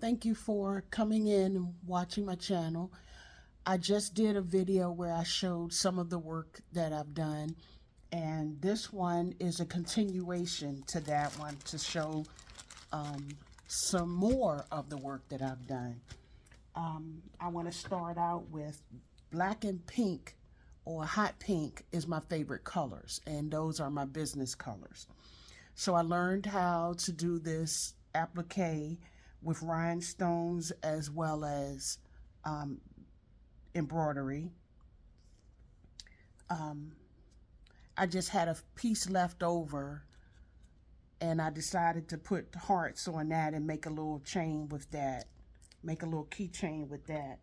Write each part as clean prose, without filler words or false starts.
Thank you for coming in and watching my channel. I just did a video where I showed some of the work that I've done, and this one is a continuation to that one to show um, some more of the work that I've done. I want to start out with black and pink, or hot pink is my favorite colors, and those are my business colors. So I learned how to do this applique with rhinestones as well as um, embroidery. Um, I just had a piece left over, and I decided to put hearts on that and make a little chain with that, make a little keychain with that.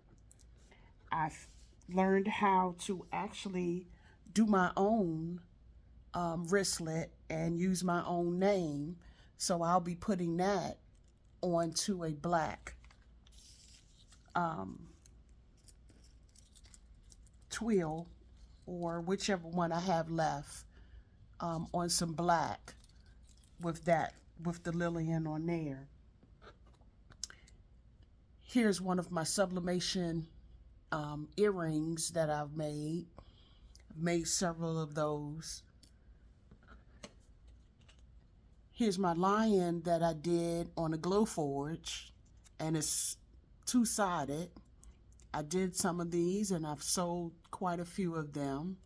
I've learned how to actually do my own wristlet and use my own name. So I'll be putting that onto a black um, twill, or whichever one I have left, on some black with that, with the Lillian on there. Here's one of my sublimation earrings that I've made. I've made several of those. Here's my lion that I did on a Glowforge, and it's two-sided. I did some of these and I've sold quite a few of them.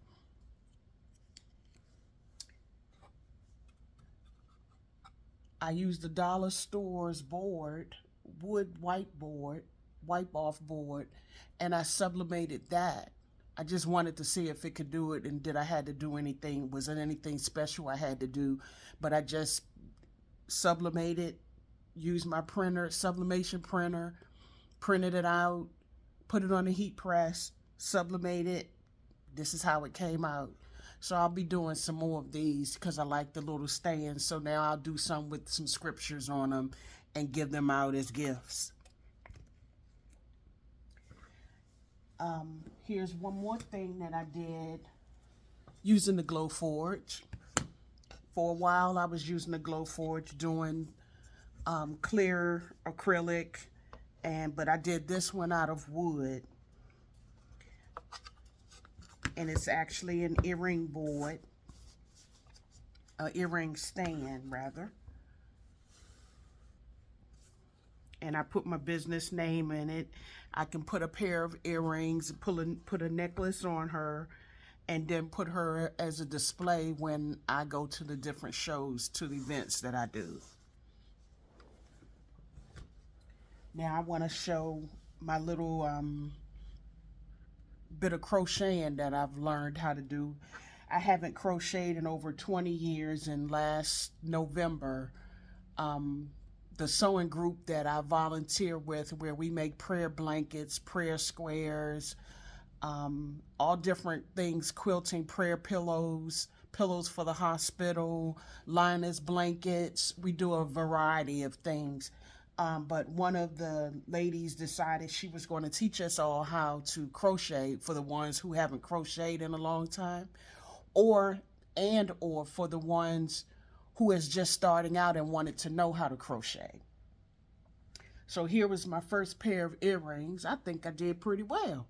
I used the dollar store's board, wood whiteboard, wipe off board, and I sublimated that. I just wanted to see if it could do it, and did I had to do anything, was it anything special I had to do, but I just sublimated, used my printer, sublimation printer, printed it out, put it on the heat press, sublimated. This is how it came out. So I'll be doing some more of these because I like the little stands. So now I'll do some with some scriptures on them and give them out as gifts. Here's one more thing that I did using the Glowforge. For a while I was using the Glowforge doing clear acrylic, but I did this one out of wood, and it's actually an earring board, earring stand rather, and I put my business name in it. I can put a pair of earrings, put a necklace on her, and then put her as a display when I go to the different shows, to the events that I do. Now I want to show my little bit of crocheting that I've learned how to do. I haven't crocheted in over 20 years, and last November, the sewing group that I volunteer with, where we make prayer blankets, prayer squares, all different things, quilting, prayer pillows, pillows for the hospital, liners, blankets. We do a variety of things. But one of the ladies decided she was going to teach us all how to crochet, for the ones who haven't crocheted in a long time, or for the ones who is just starting out and wanted to know how to crochet. So here was my first pair of earrings. I think I did pretty well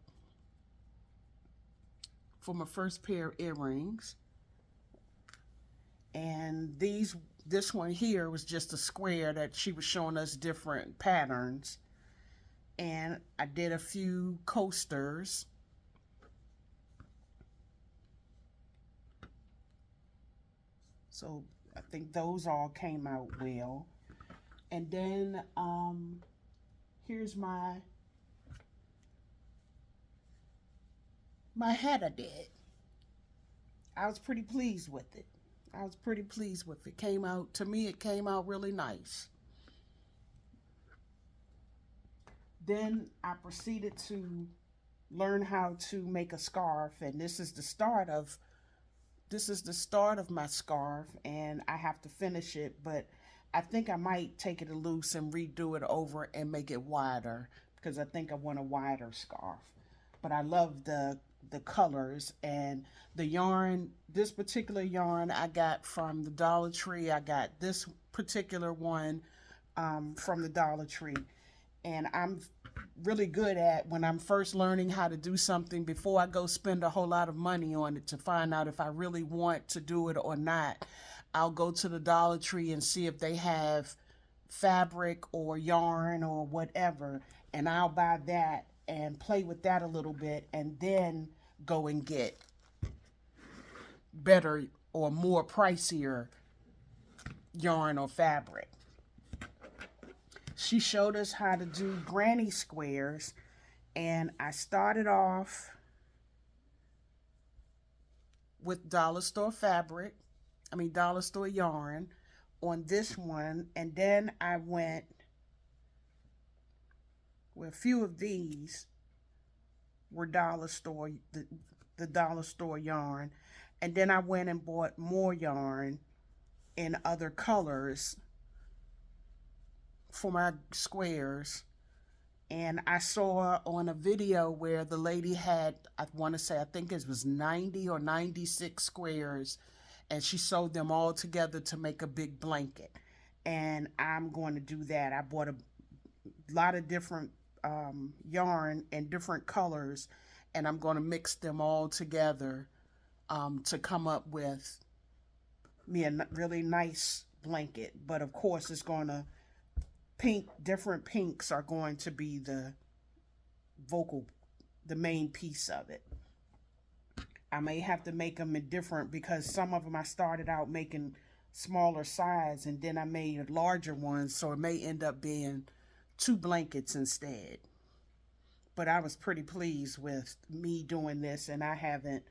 for my first pair of earrings. And this one here was just a square that she was showing us different patterns. And I did a few coasters. So I think those all came out well. And then here's my hat I did. I was pretty pleased with it. Came out, to me, it came out really nice. Then I proceeded to learn how to make a scarf, and this is the start of my scarf, and I have to finish it, but I think I might take it loose and redo it over and make it wider, because I think I want a wider scarf. But I love the colors and the yarn. This particular yarn I got from the Dollar Tree. I got this particular one from the Dollar Tree, And I'm really good at, when I'm first learning how to do something, before I go spend a whole lot of money on it to find out if I really want to do it or not, I'll go to the Dollar Tree and see if they have fabric or yarn or whatever, and I'll buy that and play with that a little bit, and then go and get better or more pricier yarn or fabric. She showed us how to do granny squares, and I started off with dollar store yarn on this one, and then I went with a few of these were the dollar store yarn, and then I went and bought more yarn in other colors for my squares. And I saw on a video where the lady had, I want to say, I think it was 90 or 96 squares, and she sewed them all together to make a big blanket. And I'm going to do that. I bought a lot of different yarn in different colors, and I'm going to mix them all together to come up with me a really nice blanket. But of course, it's going to different pinks are going to be the main piece of it. I may have to make them in different, because some of them I started out making smaller size, and then I made larger ones, so it may end up being 2 blankets instead. But I was pretty pleased with me doing this, and I haven't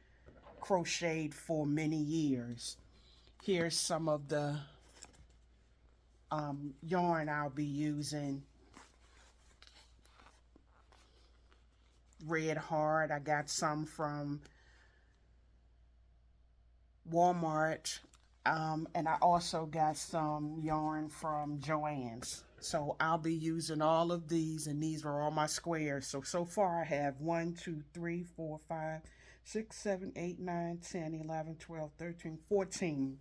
crocheted for many years. Here's some of the yarn I'll be using. Red Heart, I got some from Walmart, and I also got some yarn from Joann's. So I'll be using all of these, and these are all my squares. So far I have 1, 2, 3, 4, 5, 6, 7, 8, 9, 10, 11, 12, 13, 14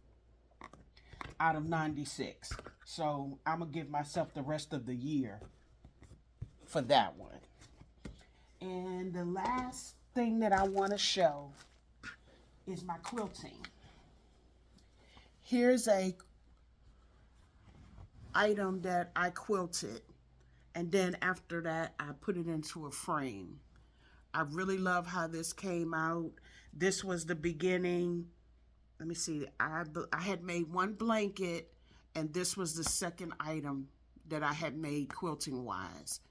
out of 96. So I'm going to give myself the rest of the year for that one. And the last thing that I want to show is my quilting. Here's a item that I quilted, and then after that I put it into a frame. I really love how this came out. This was the beginning. Let me see. I had made one blanket, and this was the second item that I had made quilting wise.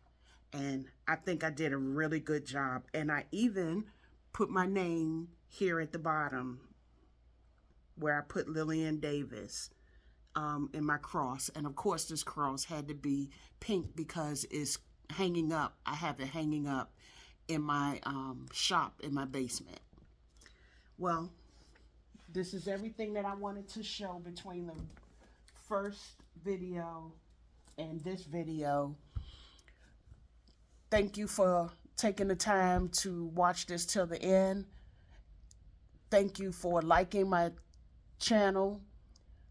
And I think I did a really good job. And I even put my name here at the bottom where I put Lillian Davis in my cross. And of course this cross had to be pink because it's hanging up. I have it hanging up in my shop in my basement. Well, this is everything that I wanted to show between the first video and this video. Thank you for taking the time to watch this till the end. Thank you for liking my channel.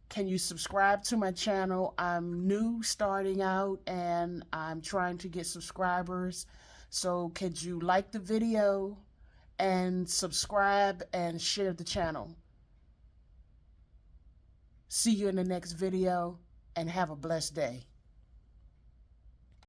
Can you subscribe to my channel? I'm new starting out, and I'm trying to get subscribers. So could you like the video and subscribe and share the channel? See you in the next video, and have a blessed day.